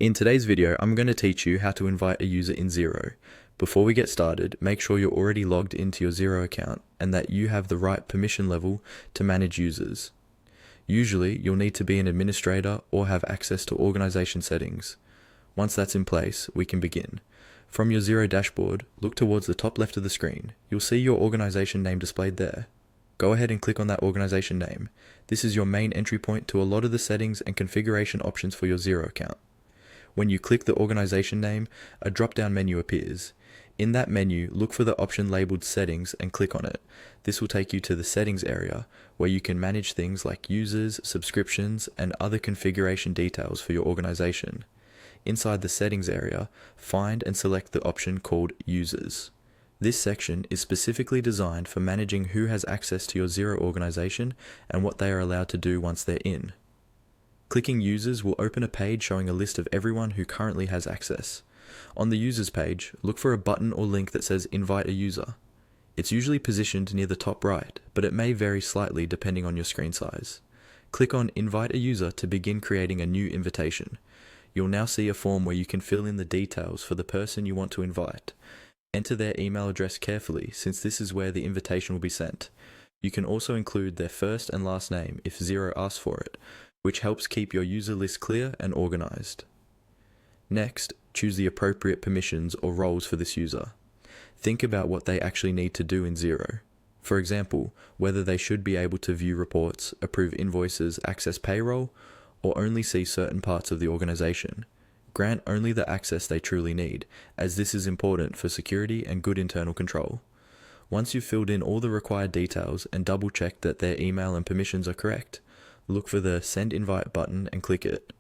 In today's video, I'm going to teach you how to invite a user in Xero. Before we get started, make sure you're already logged into your Xero account and that you have the right permission level to manage users. Usually, you'll need to be an administrator or have access to organization settings. Once that's in place, we can begin. From your Xero dashboard, look towards the top left of the screen. You'll see your organization name displayed there. Go ahead and click on that organization name. This is your main entry point to a lot of the settings and configuration options for your Xero account. When you click the organization name, a drop-down menu appears. In that menu, look for the option labeled Settings and click on it. This will take you to the Settings area, where you can manage things like users, subscriptions, and other configuration details for your organization. Inside the Settings area, find and select the option called Users. This section is specifically designed for managing who has access to your Xero organization and what they are allowed to do once they're in. Clicking Users will open a page showing a list of everyone who currently has access. On the Users page, look for a button or link that says Invite a User. It's usually positioned near the top right, but it may vary slightly depending on your screen size. Click on Invite a User to begin creating a new invitation. You'll now see a form where you can fill in the details for the person you want to invite. Enter their email address carefully, since this is where the invitation will be sent. You can also include their first and last name if Xero asks for it, which helps keep your user list clear and organized. Next, choose the appropriate permissions or roles for this user. Think about what they actually need to do in Xero. For example, whether they should be able to view reports, approve invoices, access payroll, or only see certain parts of the organization. Grant only the access they truly need, as this is important for security and good internal control. Once you've filled in all the required details and double-checked that their email and permissions are correct, look for the Send Invite button and click it.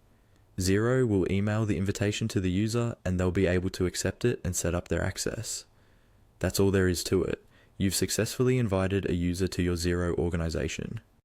Xero will email the invitation to the user and they'll be able to accept it and set up their access. That's all there is to it. You've successfully invited a user to your Xero organization.